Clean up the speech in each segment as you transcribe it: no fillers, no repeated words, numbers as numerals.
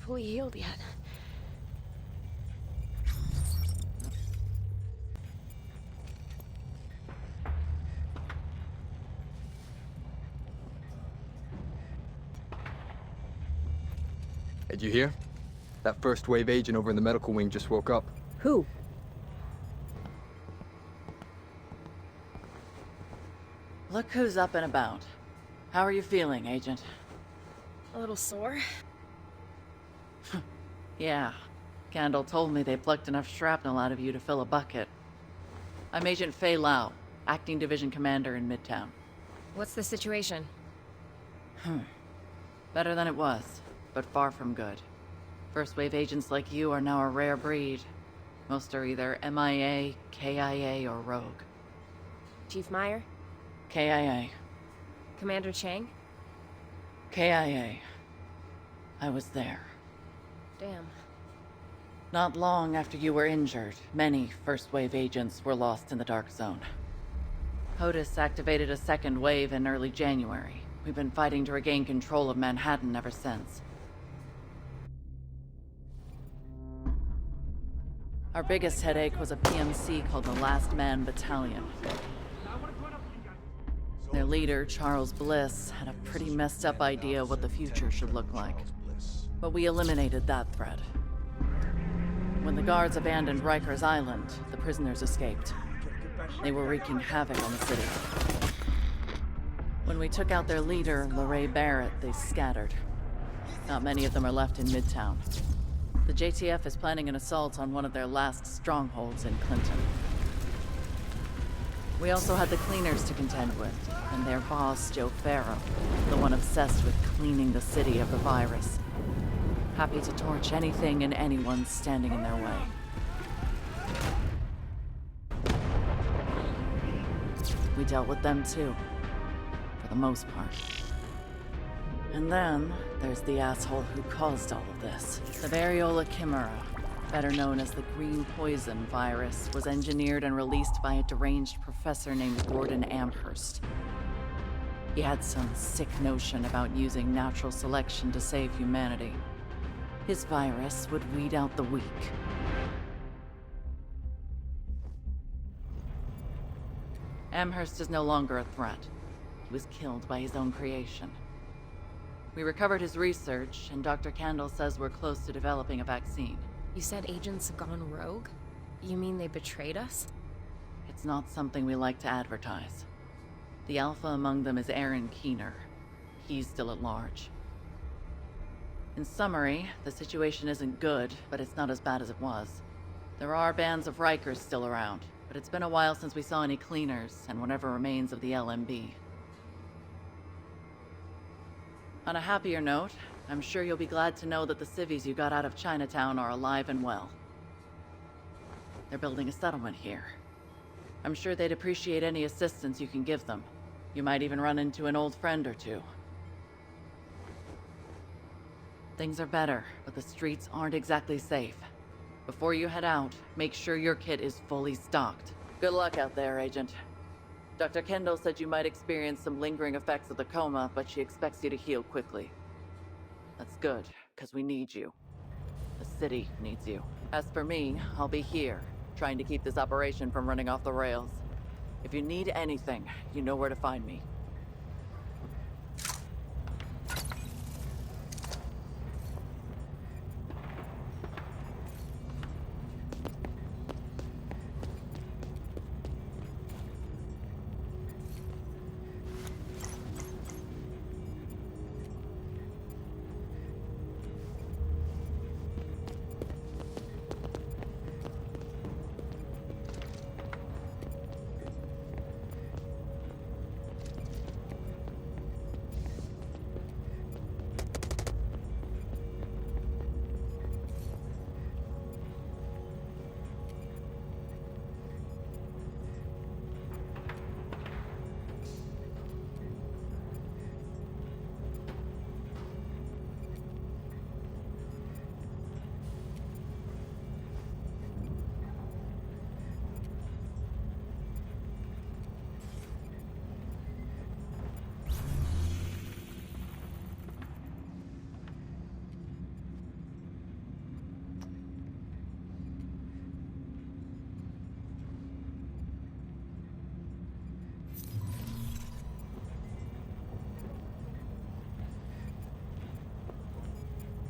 Fully healed yet. Did you hear? That first wave agent over in the medical wing just woke up. Who? Look who's up and about. How are you feeling, Agent? A little sore? Yeah. Candle told me they plucked enough shrapnel out of you to fill a bucket. I'm Agent Fei Lau, Acting Division Commander in Midtown. What's the situation? Better than it was, but far from good. First wave agents like you are now a rare breed. Most are either MIA, KIA, or rogue. Chief Meyer? KIA. Commander Chang? KIA. I was there. Damn. Not long after you were injured, many first-wave agents were lost in the Dark Zone. POTUS activated a second wave in early January. We've been fighting to regain control of Manhattan ever since. Our biggest headache was a PMC called the Last Man Battalion. Their leader, Charles Bliss, had a pretty messed up idea of what the future should look like. But we eliminated that threat. When the guards abandoned Rikers Island, the prisoners escaped. They were wreaking havoc on the city. When we took out their leader, LaRae Barrett, they scattered. Not many of them are left in Midtown. The JTF is planning an assault on one of their last strongholds in Clinton. We also had the cleaners to contend with, and their boss, Joe Farrow, the one obsessed with cleaning the city of the virus. Happy to torch anything and anyone standing in their way. We dealt with them too, for the most part. And then, there's the asshole who caused all of this. The variola chimera, better known as the green poison virus, was engineered and released by a deranged professor named Gordon Amherst. He had some sick notion about using natural selection to save humanity. His virus would weed out the weak. Amherst is no longer a threat. He was killed by his own creation. We recovered his research, and Dr. Candle says we're close to developing a vaccine. You said agents have gone rogue? You mean they betrayed us? It's not something we like to advertise. The alpha among them is Aaron Keener. He's still at large. In summary, the situation isn't good, but it's not as bad as it was. There are bands of Rikers still around, but it's been a while since we saw any cleaners and whatever remains of the LMB. On a happier note, I'm sure you'll be glad to know that the civvies you got out of Chinatown are alive and well. They're building a settlement here. I'm sure they'd appreciate any assistance you can give them. You might even run into an old friend or two. Things are better, but the streets aren't exactly safe. Before you head out, make sure your kit is fully stocked. Good luck out there, Agent. Dr. Kendall said you might experience some lingering effects of the coma, but she expects you to heal quickly. That's good, because we need you. The city needs you. As for me, I'll be here, trying to keep this operation from running off the rails. If you need anything, you know where to find me.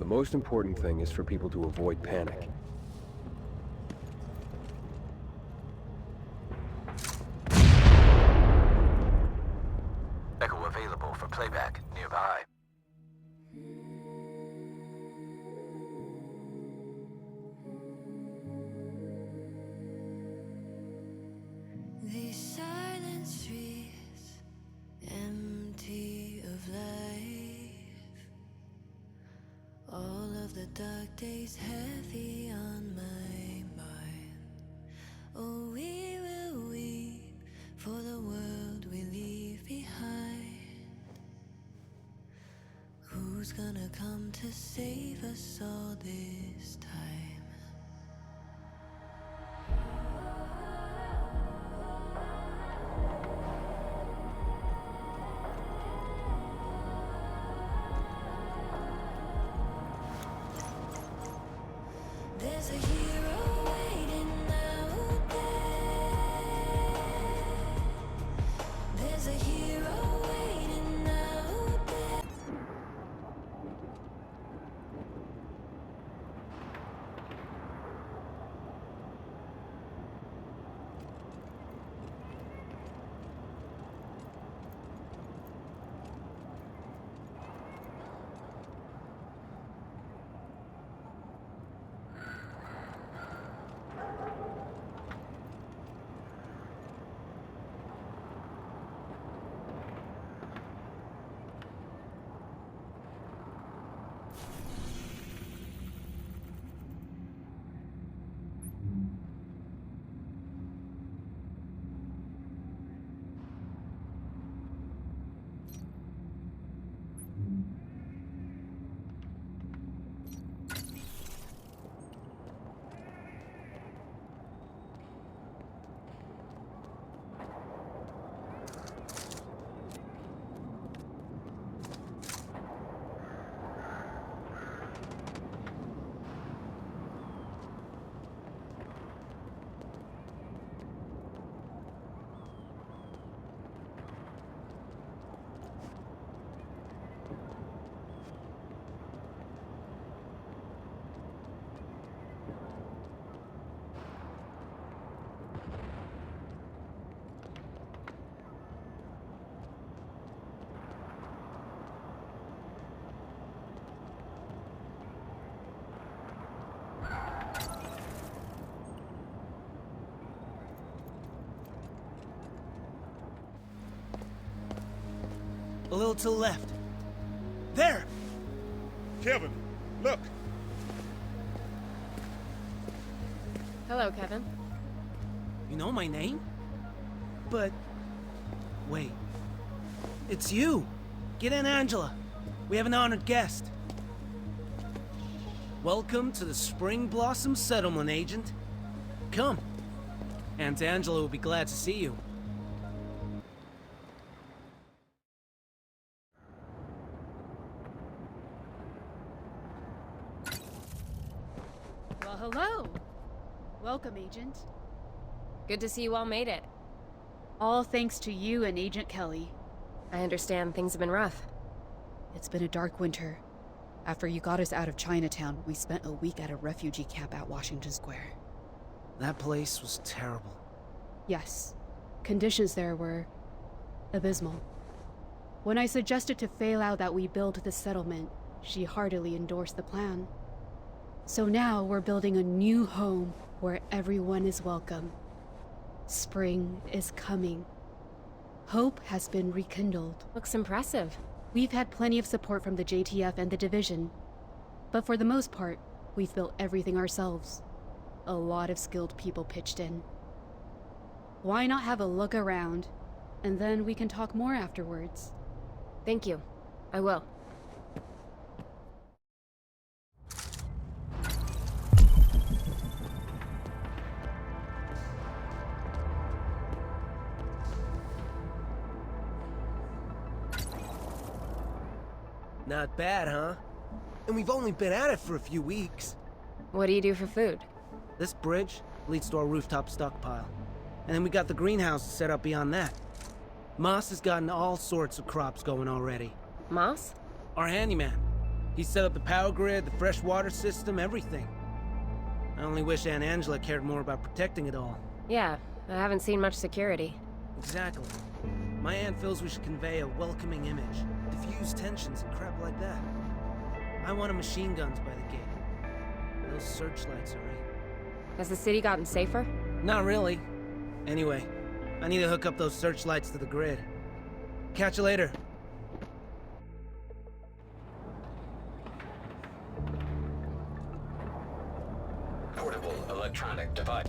The most important thing is for people to avoid panic. Echo available for playback nearby. These silent streets, empty of life. All of the dark days heavy on my mind. Oh, we will weep for the world we leave behind. Who's gonna come to save us all this time? There's a hero waiting out there. There's a hero waiting out there. A little to the left. There! Kevin, look! Hello, Kevin. You know my name? But... wait. It's you! Get in, Angela. We have an honored guest. Welcome to the Spring Blossom Settlement, Agent. Come. Aunt Angela will be glad to see you. Well, hello. Welcome, Agent. Good to see you all made it. All thanks to you and Agent Kelly. I understand things have been rough. It's been a dark winter. After you got us out of Chinatown, we spent a week at a refugee camp at Washington Square. That place was terrible. Yes, conditions there were abysmal. When I suggested to Fei-Lao that we build the settlement, she heartily endorsed the plan. So now we're building a new home where everyone is welcome. Spring is coming. Hope has been rekindled. Looks impressive. We've had plenty of support from the JTF and the Division. But for the most part, we've built everything ourselves. A lot of skilled people pitched in. Why not have a look around, and then we can talk more afterwards? Thank you. I will. Not bad, huh? And we've only been at it for a few weeks. What do you do for food? This bridge leads to our rooftop stockpile. And then we got the greenhouse set up beyond that. Moss has gotten all sorts of crops going already. Moss? Our handyman. He set up the power grid, the fresh water system, everything. I only wish Aunt Angela cared more about protecting it all. Yeah, I haven't seen much security. Exactly. My aunt feels we should convey a welcoming image, diffuse tensions and crap like that. I wanted machine guns by the gate. Those searchlights are right. Has the city gotten safer? Not really. Anyway, I need to hook up those searchlights to the grid. Catch you later. Portable electronic device.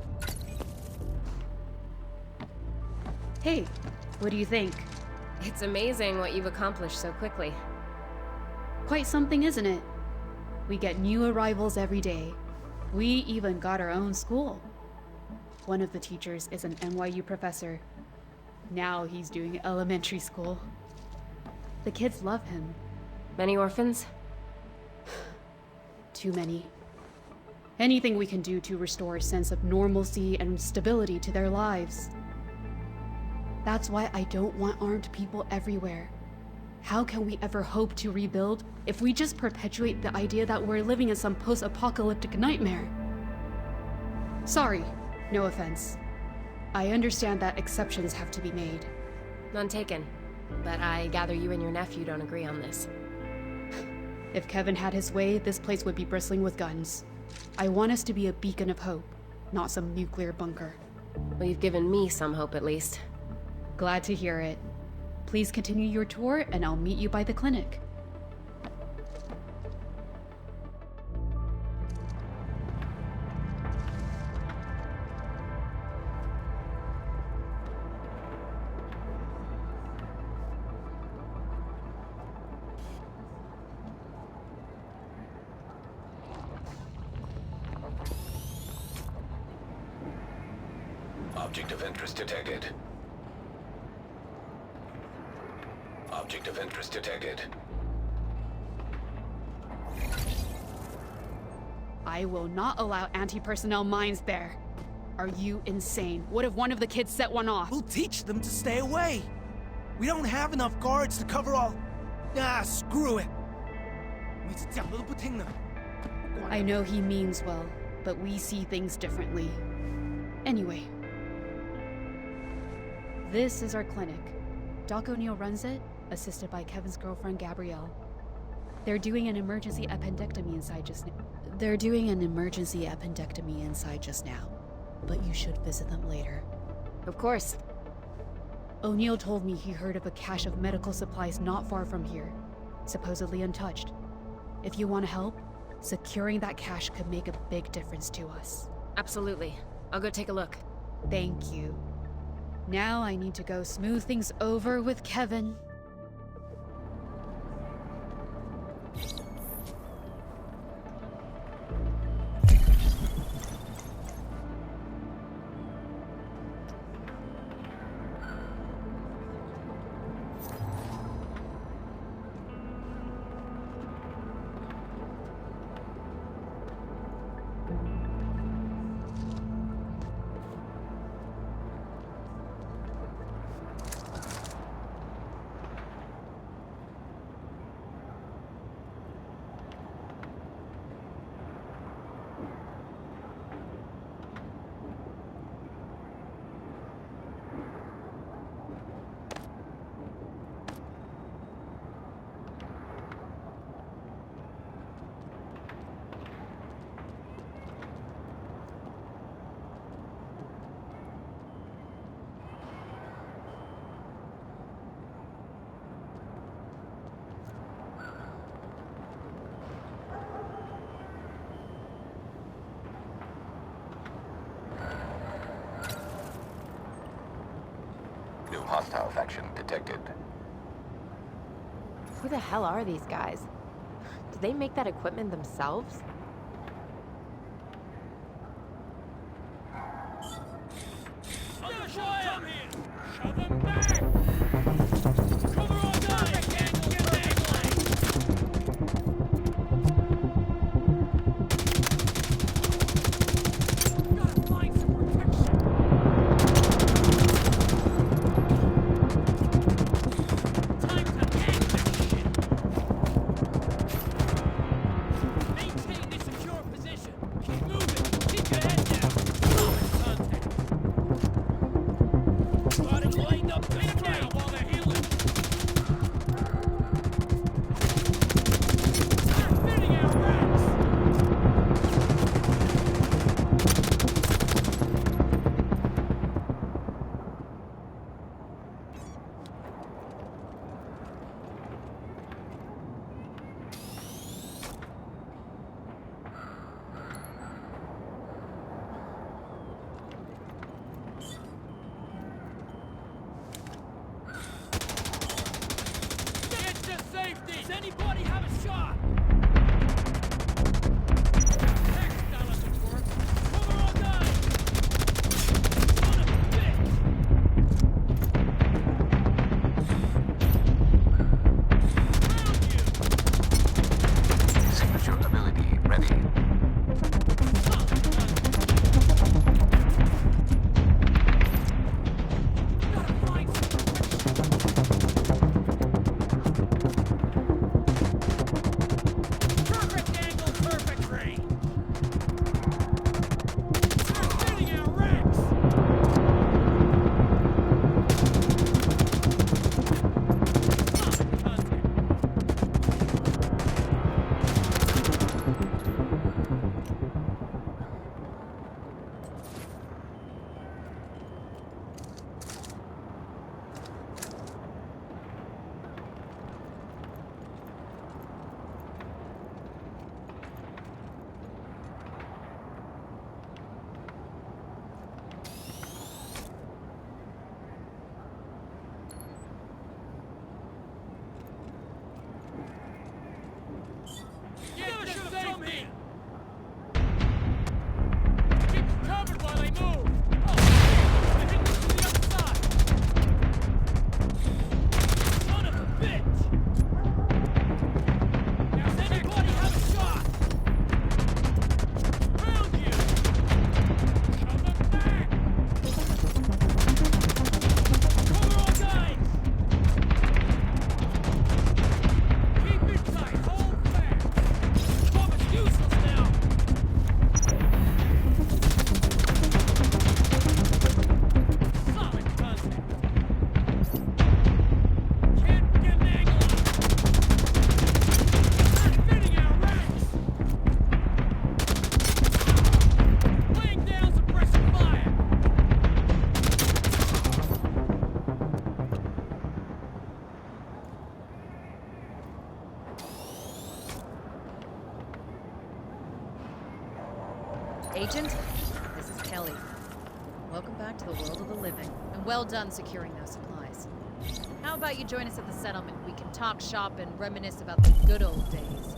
Hey, what do you think? It's amazing what you've accomplished so quickly. Quite something, isn't it? We get new arrivals every day. We even got our own school. One of the teachers is an NYU professor. Now he's doing elementary school. The kids love him. Many orphans? Too many. Anything we can do to restore a sense of normalcy and stability to their lives. That's why I don't want armed people everywhere. How can we ever hope to rebuild if we just perpetuate the idea that we're living in some post-apocalyptic nightmare? Sorry, no offense. I understand that exceptions have to be made. None taken. But I gather you and your nephew don't agree on this. If Kevin had his way, this place would be bristling with guns. I want us to be a beacon of hope, not some nuclear bunker. Well, you've given me some hope at least. Glad to hear it. Please continue your tour, and I'll meet you by the clinic. Object of interest detected. Object of interest detected. I will not allow anti-personnel mines there. Are you insane? What if one of the kids set one off? We'll teach them to stay away. We don't have enough guards to cover all... Ah, screw it. I know he means well, but we see things differently. Anyway. This is our clinic. Doc O'Neill runs it, assisted by Kevin's girlfriend, Gabrielle. They're doing an emergency appendectomy inside just now. But you should visit them later. Of course. O'Neill told me he heard of a cache of medical supplies not far from here, supposedly untouched. If you want to help, securing that cache could make a big difference to us. Absolutely. I'll go take a look. Thank you. Now I need to go smooth things over with Kevin. New hostile faction detected. Who the hell are these guys? Did they make that equipment themselves? shot! Heck, that doesn't work. Cover all guys! Son of a bitch! Signature ability ready. Perfect angle, perfect range! They're getting our wrecks! Solid contact. Get the safe man! Keep them covered while they move! Oh, I think this is the other side! Son of a bitch! Now does anybody have a shot? Found you! Shove them back! Cover all guys! Keep it tight, hold fast! Cover's useless now! Solid contact! Can't get an angle on it! Not fitting our ranks! Laying down suppressing fire! Agent, this is Kelly. Welcome back to the world of the living. And well done securing those supplies. How about you join us at the settlement? We can talk shop and reminisce about the good old days.